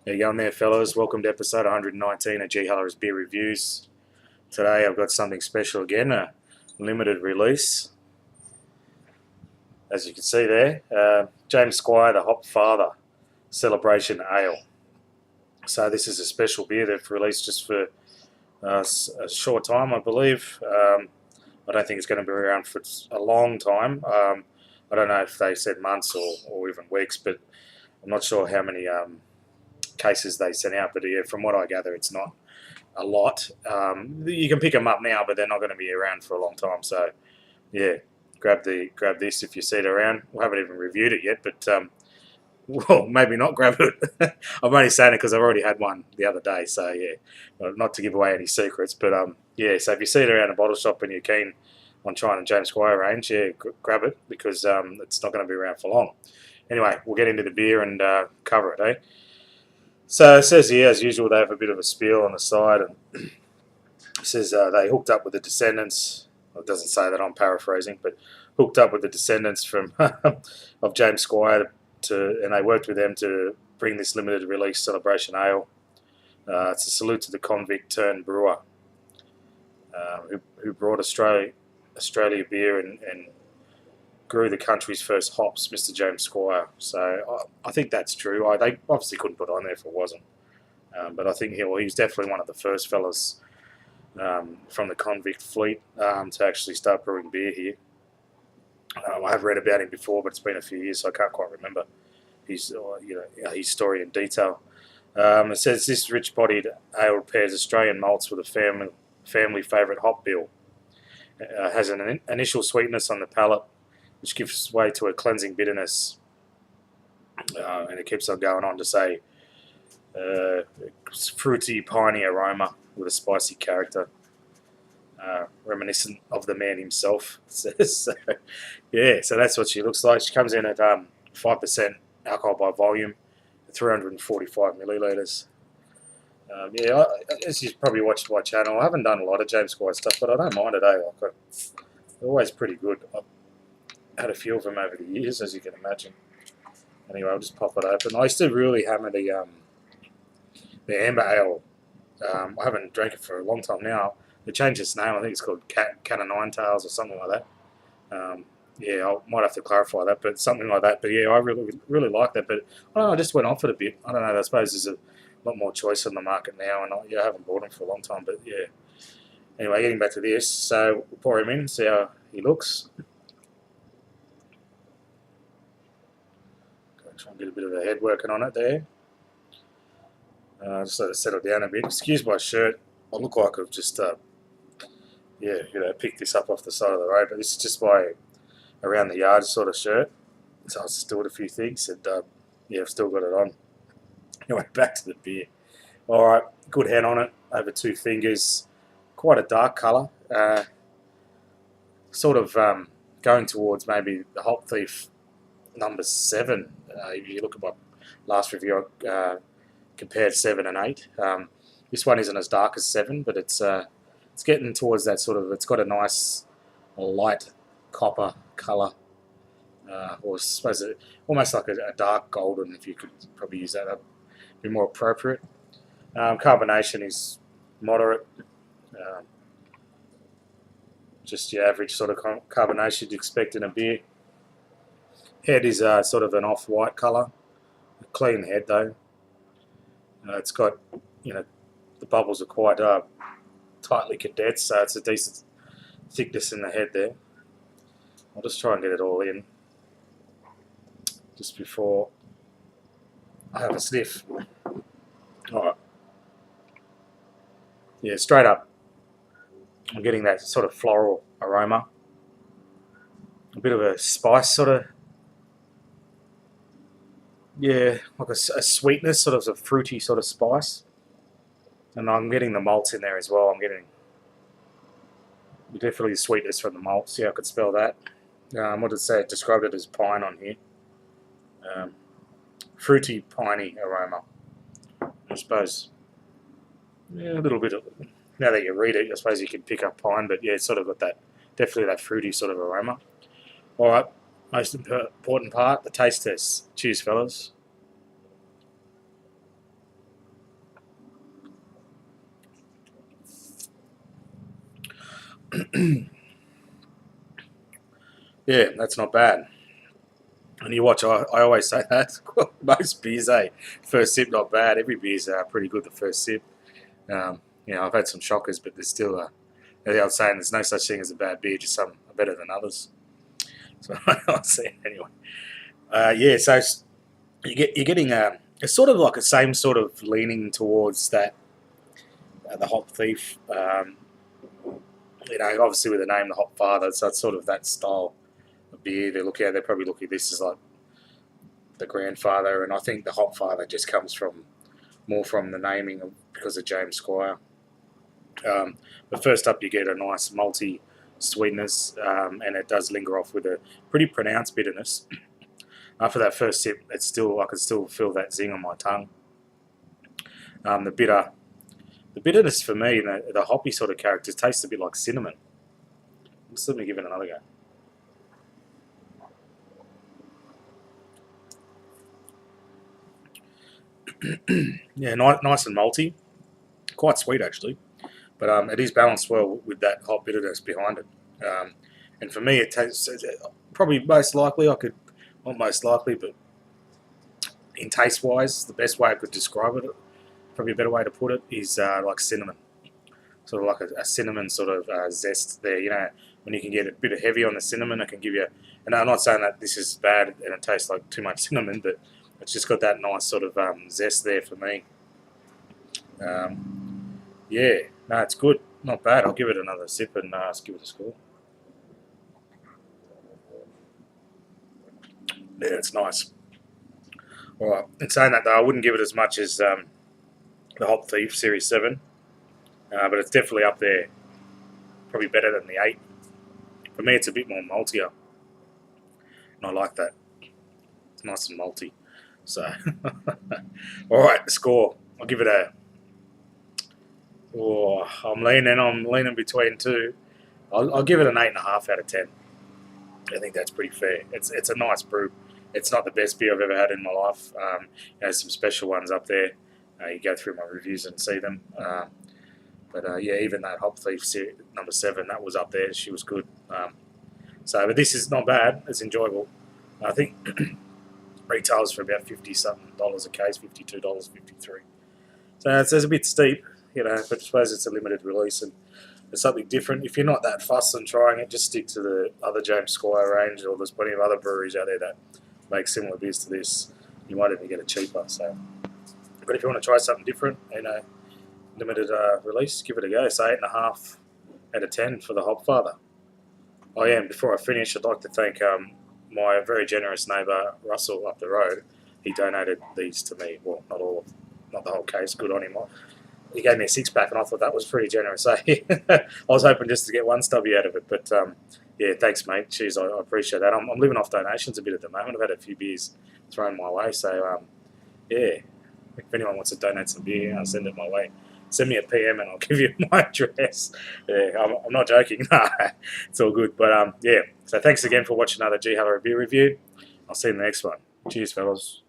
How you going there, fellas? Welcome to episode 119 of ghallора's Beer Reviews. Today I've got something special again, a limited release. As you can see there, James Squire, the Hop Father Celebration Ale. So this is a special beer they've released just for a short time, I believe. I don't think it's going to be around for a long time. I don't know if they said months or even weeks, but I'm not sure how many cases they sent out, but yeah, from what I gather, it's not a lot. You can pick them up now, but they're not going to be around for a long time. So yeah, grab this if you see it around. We haven't even reviewed it yet, but well, maybe not grab it. I'm only saying it because I've already had one the other day. So yeah, well, not to give away any secrets, but yeah. So if you see it around a bottle shop and you're keen on trying the James Squire range, yeah, grab it because it's not going to be around for long. Anyway, we'll get into the beer and cover it, eh? So it says here, as usual, they have a bit of a spiel on the side, and it says they hooked up with the descendants. Well, it doesn't say that, I'm paraphrasing, but hooked up with the descendants from of James Squire, and they worked with them to bring this limited release celebration ale. It's a salute to the convict turned brewer who brought Australia beer and grew the country's first hops, Mr. James Squire. So I think that's true. They obviously couldn't put it on there if it wasn't. But I think he was definitely one of the first fellas from the convict fleet to actually start brewing beer here. I have read about him before, but it's been a few years, so I can't quite remember his story in detail. It says this rich-bodied ale pairs Australian malts with a family favourite hop bill. Has an initial sweetness on the palate, which gives way to a cleansing bitterness, and it keeps on going on to say fruity, piney aroma with a spicy character, reminiscent of the man himself. So, yeah, so that's what she looks like. She comes in at 5% alcohol by volume, 345 millilitres. Yeah, as you've probably watched my channel, I haven't done a lot of James Squire stuff, but I don't mind it, eh? They're always pretty good. I've had a few of them over the years, as you can imagine. Anyway, I'll just pop it open. I used to really hammer the amber ale. I haven't drank it for a long time now. They changed its name. I think it's called Can of Nine Tails or something like that. Yeah, I might have to clarify that, but something like that. But yeah, I really like that. But I don't know, I just went off it a bit. I don't know. I suppose there's a lot more choice on the market now, and I haven't bought them for a long time. But yeah. Anyway, getting back to this. So we'll pour him in, see how he looks. Try and get a bit of a head working on it there. Just let it settle down a bit. Excuse my shirt. I look like I've just, picked this up off the side of the road. But this is just my around the yard sort of shirt. So I was just doing a few things, and yeah, I've still got it on. Anyway, back to the beer. All right, good head on it. Over 2 fingers. Quite a dark colour. Sort of going towards maybe the Hop Thief number 7. If you look at my last review, I compared 7 and 8. This one isn't as dark as 7, but it's getting towards that sort of. It's got a nice light copper colour, or I suppose almost like a dark golden. If you could probably use that, that'd be more appropriate. Carbonation is moderate. Just your average sort of carbonation you'd expect in a beer. Head is sort of an off-white colour. A clean head though. It's got, the bubbles are quite tightly condensed, so it's a decent thickness in the head there. I'll just try and get it all in just before I have a sniff. Alright. Yeah, straight up. I'm getting that sort of floral aroma. A bit of a spice sort of. Yeah, like a sweetness, sort of a fruity sort of spice. And I'm getting the malts in there as well. I'm getting definitely the sweetness from the malts. Yeah, I could spell that. What did it say? It described it as pine on here. Fruity, piney aroma. I suppose. Yeah, a little bit of. Now that you read it, I suppose you can pick up pine, but yeah, it's sort of got that, definitely that fruity sort of aroma. All right. Most important part, the taste test. Cheers, fellas. Yeah, that's not bad. And you watch, I always say that. Most beers, first sip not bad. Every beer's pretty good the first sip. I've had some shockers, but there's still the old saying, there's no such thing as a bad beer, just some are better than others. So I'll say anyway. So you're getting it's sort of like the same sort of leaning towards that the Hop Thief. Obviously with the name the Hop Father, so it's sort of that style of beer. They're probably looking at this as like the grandfather, and I think the Hop Father just comes more from the naming because of James Squire. But first up, you get a nice malty sweetness, and it does linger off with a pretty pronounced bitterness. After that first sip, I can still feel that zing on my tongue. The bitterness for me, the hoppy sort of character, tastes a bit like cinnamon. Just let me give it another go. Yeah, nice and malty, quite sweet actually, but it is balanced well with that hot bitterness behind it. And for me, it tastes probably most likely not most likely, but in taste wise, the best way I could describe it, probably a better way to put it, is like cinnamon, sort of like a cinnamon sort of zest there. When you can get a bit of heavy on the cinnamon, it can give you. And I'm not saying that this is bad and it tastes like too much cinnamon, but it's just got that nice sort of zest there for me. Yeah, no, it's good. Not bad. I'll give it another sip and give it a score. Yeah, it's nice. All right. In saying that, though, I wouldn't give it as much as the Hop Thief Series 7, but it's definitely up there. Probably better than the 8. For me, it's a bit more maltier, and I like that. It's nice and malty. So, all right, the score. I'll give it a. Oh, I'm leaning between two. I'll give it an 8.5 out of 10. I think that's pretty fair. It's a nice brew. It's not the best beer I've ever had in my life. There's some special ones up there. You go through my reviews and see them. But even that Hop Thief number 7, that was up there. She was good. But this is not bad. It's enjoyable. I think retails for about $50-something a case, $52, $53. So it's a bit steep, but I suppose it's a limited release and it's something different. If you're not that fussed on trying it, just stick to the other James Squire range, or there's plenty of other breweries out there that make similar beers to this. You might even get it cheaper. But if you want to try something different, limited release, give it a go. So 8.5 out of 10 for the Hop Father. Oh yeah, and before I finish, I'd like to thank my very generous neighbour Russell up the road. He donated these to me. Well, not the whole case. Good on him. He gave me a 6-pack, and I thought that was pretty generous. I was hoping just to get one stubby out of it, but yeah, thanks, mate. Cheers, I appreciate that. I'm living off donations a bit at the moment. I've had a few beers thrown my way, so yeah. If anyone wants to donate some beer, I'll send it my way. Send me a PM and I'll give you my address. Yeah, I'm not joking. It's all good. But yeah, so thanks again for watching another ghallora beer review. I'll see you in the next one. Cheers, fellas.